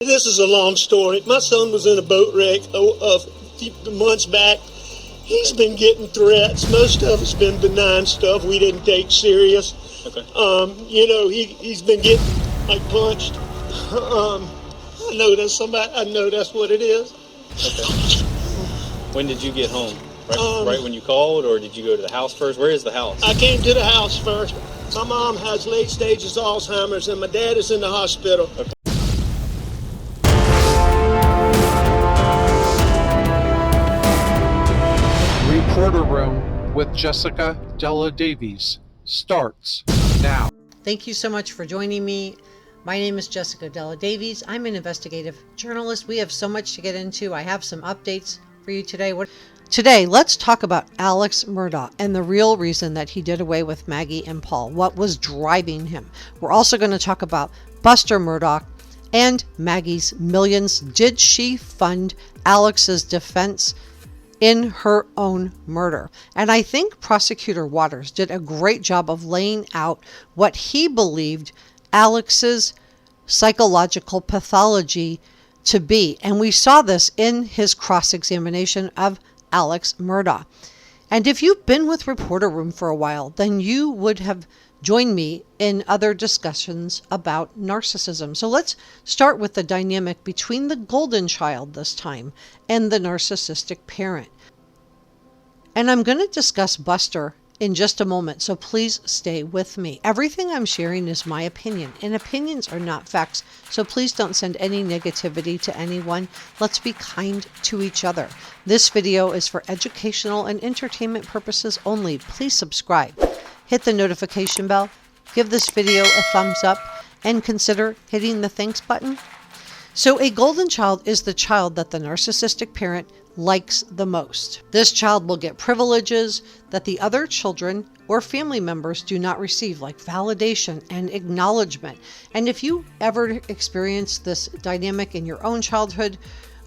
This is a long story. My son was in a boat wreck a few months back. He's been getting threats. Most of it's been benign stuff we didn't take serious. Okay. He's been getting punched. I know that's what it is. Okay. When did you get home? Right when you called, or did you go to the house first? Where is the house? I came to the house first. My mom has late stages Alzheimer's, and my dad is in the hospital. Okay. Reporter Room with Jessica Della Davies starts now. Thank you so much for joining me. My name is Jessica Della Davies. I'm an investigative journalist. We have so much to get into. I have some updates for you today. Today, let's talk about Alex Murdaugh and the real reason that he did away with Maggie and Paul. What was driving him? We're also going to talk about Buster Murdaugh and Maggie's millions. Did she fund Alex's defense in her own murder? And I think Prosecutor Waters did a great job of laying out what he believed Alex's psychological pathology to be. And we saw this in his cross-examination of Alex Murdaugh. And if you've been with Reporter Room for a while, then you would have joined me in other discussions about narcissism. So let's start with the dynamic between the golden child this time and the narcissistic parent. And I'm going to discuss Buster in just a moment, so please stay with me. Everything I'm sharing is my opinion, and opinions are not facts, so please don't send any negativity to anyone. Let's be kind to each other. This video is for educational and entertainment purposes only. Please subscribe, hit the notification bell, give this video a thumbs up, and consider hitting the thanks button. So a golden child is the child that the narcissistic parent likes the most. This child will get privileges that the other children or family members do not receive, like validation and acknowledgement. And if you ever experienced this dynamic in your own childhood,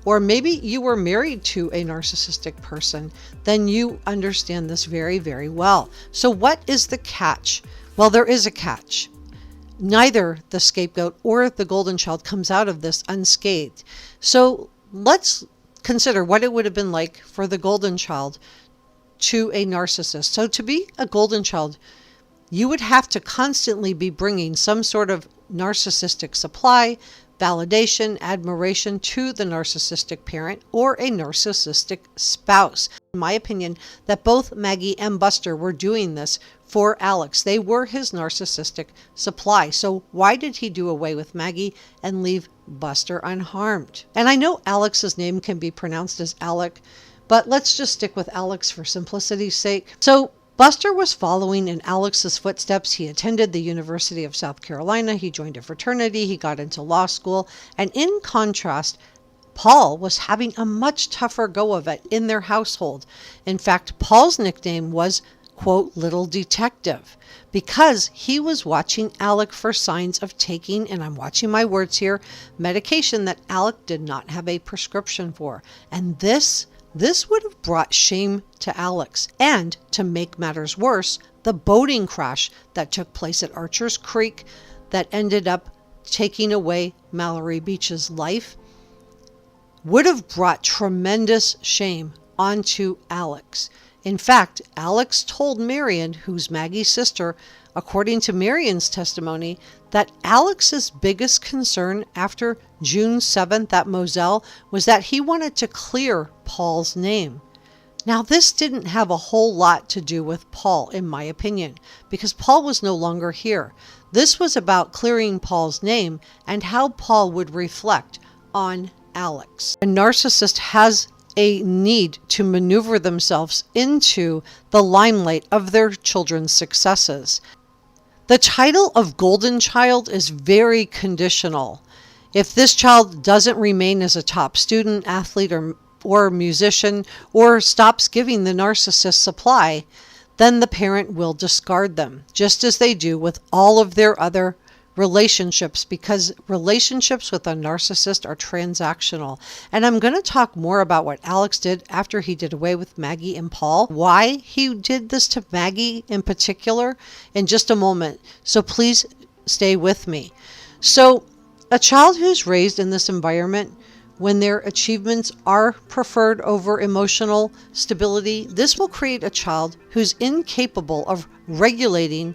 or maybe you were married to a narcissistic person, then you understand this very, very well. So what is the catch? Well, there is a catch. Neither the scapegoat or the golden child comes out of this unscathed. So let's consider what it would have been like for the golden child to a narcissist. So to be a golden child, you would have to constantly be bringing some sort of narcissistic supply, validation, admiration to the narcissistic parent or a narcissistic spouse. In my opinion, that both Maggie and Buster were doing this for Alex. They were his narcissistic supply. So why did he do away with Maggie and leave Buster unharmed? And I know Alex's name can be pronounced as Alec, but let's just stick with Alex for simplicity's sake. So Buster was following in Alex's footsteps. He attended the University of South Carolina. He joined a fraternity. He got into law school. And in contrast, Paul was having a much tougher go of it in their household. In fact, Paul's nickname was, quote, Little Detective, because he was watching Alec for signs of taking, and I'm watching my words here, medication that Alec did not have a prescription for. And this would have brought shame to Alex. And to make matters worse, the boating crash that took place at Archer's Creek that ended up taking away Mallory Beach's life would have brought tremendous shame onto Alex. In fact, Alex told Marion, who's Maggie's sister, according to Marion's testimony, that Alex's biggest concern after June 7th at Moselle was that he wanted to clear Paul's name. Now, this didn't have a whole lot to do with Paul, in my opinion, because Paul was no longer here. This was about clearing Paul's name and how Paul would reflect on Alex. A narcissist has a need to maneuver themselves into the limelight of their children's successes. The title of golden child is very conditional. If this child doesn't remain as a top student, athlete, or musician, or stops giving the narcissist supply, then the parent will discard them, just as they do with all of their other relationships, because relationships with a narcissist are transactional. And I'm going to talk more about what Alex did after he did away with Maggie and Paul, why he did this to Maggie in particular, in just a moment. So please stay with me. So A child who's raised in this environment, when their achievements are preferred over emotional stability, this will create a child who's incapable of regulating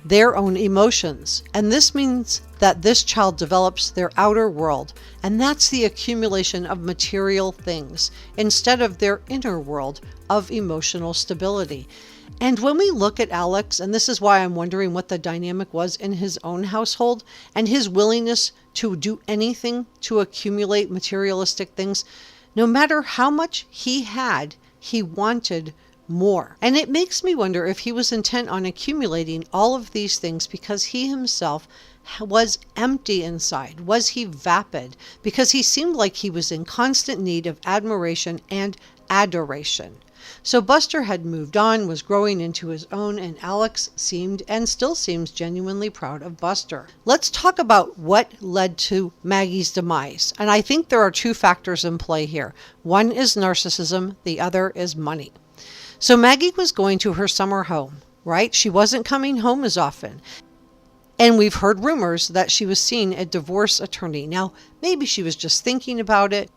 their own emotions. And this means that this child develops their outer world, and that's the accumulation of material things, instead of their inner world of emotional stability. And when we look at Alex, and this is why I'm wondering what the dynamic was in his own household, and his willingness to do anything to accumulate materialistic things, no matter how much he had, he wanted more. And it makes me wonder if he was intent on accumulating all of these things because he himself was empty inside. Was he vapid? Because he seemed like he was in constant need of admiration and adoration. So Buster had moved on, was growing into his own, and Alex seemed and still seems genuinely proud of Buster. Let's talk about what led to Maggie's demise. And I think there are two factors in play here. One is narcissism, the other is money. So Maggie was going to her summer home, right? She wasn't coming home as often. And we've heard rumors that she was seeing a divorce attorney. Now, maybe she was just thinking about it.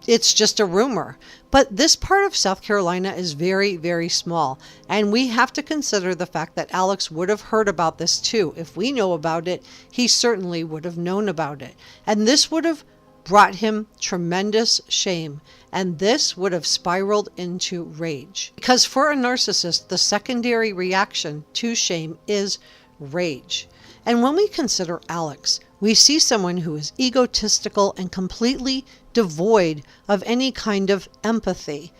It's just a rumor. But this part of South Carolina is very, very small. And we have to consider the fact that Alex would have heard about this too. If we know about it, he certainly would have known about it. And this would have brought him tremendous shame. And this would have spiraled into rage. Because for a narcissist, the secondary reaction to shame is rage. And when we consider Alex, we see someone who is egotistical and completely devoid of any kind of empathy.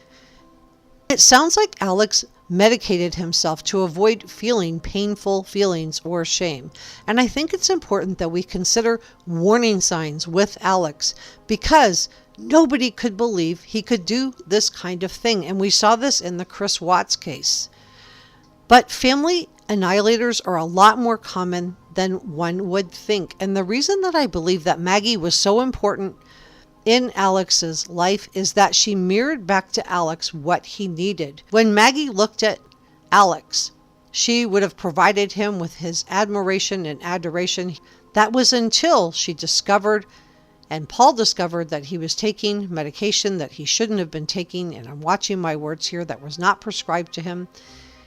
It sounds like Alex medicated himself to avoid feeling painful feelings or shame. And I think it's important that we consider warning signs with Alex, because nobody could believe he could do this kind of thing. And we saw this in the Chris Watts case. But family annihilators are a lot more common than one would think. And the reason that I believe that Maggie was so important in Alex's life is that she mirrored back to Alex what he needed. When Maggie looked at Alex, she would have provided him with his admiration and adoration. That was until she discovered, and Paul discovered, that he was taking medication that he shouldn't have been taking, and I'm watching my words here, that was not prescribed to him.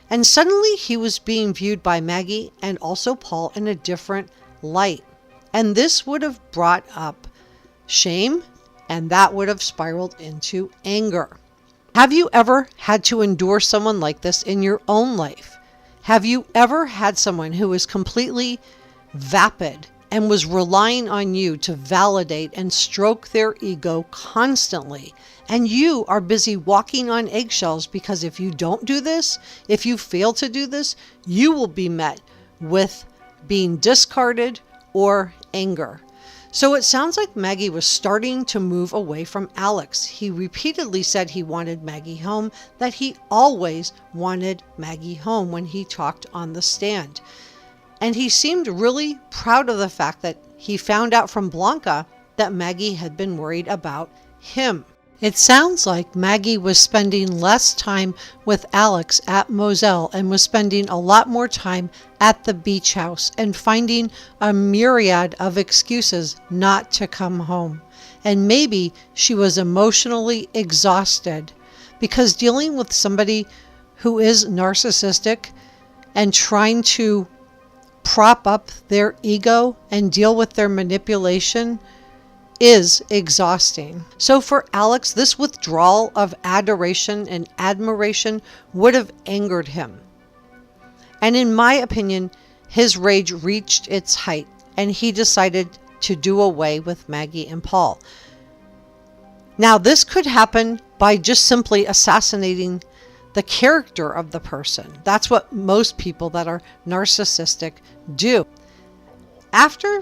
And suddenly he was being viewed by Maggie and also Paul in a different light. And this would have brought up shame, and that would have spiraled into anger. Have you ever had to endure someone like this in your own life? Have you ever had someone who was completely vapid and was relying on you to validate and stroke their ego constantly? And you are busy walking on eggshells because if you don't do this, if you fail to do this, you will be met with being discarded or anger. So it sounds like Maggie was starting to move away from Alex. He repeatedly said he wanted Maggie home, that he always wanted Maggie home when he talked on the stand. And he seemed really proud of the fact that he found out from Blanca that Maggie had been worried about him. It sounds like Maggie was spending less time with Alex at Moselle and was spending a lot more time at the beach house and finding a myriad of excuses not to come home. And maybe she was emotionally exhausted, because dealing with somebody who is narcissistic and trying to prop up their ego and deal with their manipulation is exhausting. So for Alex, this withdrawal of adoration and admiration would have angered him. And in my opinion, his rage reached its height, and he decided to do away with Maggie and Paul. Now, this could happen by just simply assassinating the character of the person. That's what most people that are narcissistic do. After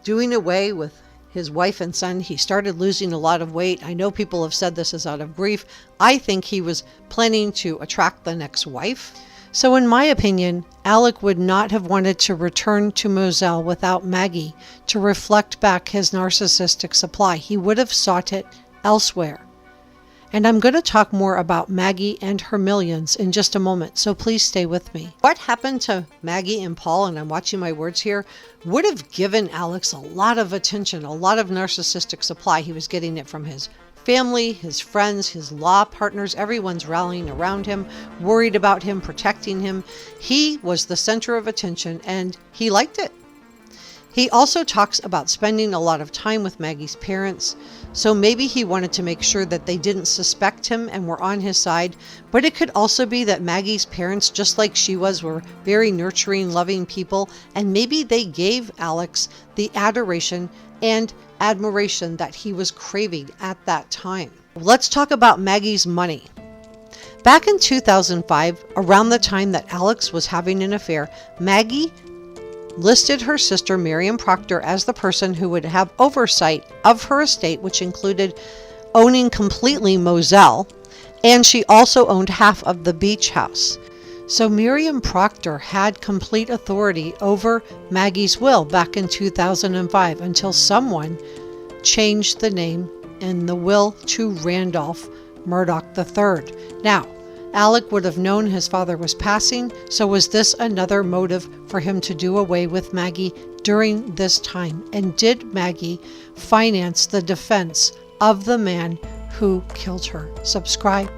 doing away with his wife and son, he started losing a lot of weight. I know people have said this is out of grief. I think he was planning to attract the next wife. So in my opinion, Alec would not have wanted to return to Moselle without Maggie to reflect back his narcissistic supply. He would have sought it elsewhere. And I'm going to talk more about Maggie and her millions in just a moment, so please stay with me. What happened to Maggie and Paul, and I'm watching my words here, would have given Alex a lot of attention, a lot of narcissistic supply. He was getting it from his family, his friends, his law partners. Everyone's rallying around him, worried about him, protecting him. He was the center of attention, and he liked it. He also talks about spending a lot of time with Maggie's parents, so maybe he wanted to make sure that they didn't suspect him and were on his side, but it could also be that Maggie's parents, just like she was, were very nurturing, loving people, and maybe they gave Alex the adoration and admiration that he was craving at that time. Let's talk about Maggie's Money. Back in 2005, around the time that Alex was having an affair, Maggie listed her sister Miriam Proctor as the person who would have oversight of her estate, which included owning completely Moselle, and she also owned half of the beach house. So Miriam Proctor had complete authority over Maggie's will back in 2005 until someone changed the name in the will to Randolph Murdaugh III. Now, Alec would have known his father was passing, so was this another motive for him to do away with Maggie during this time? And did Maggie finance the defense of the man who killed her? Subscribe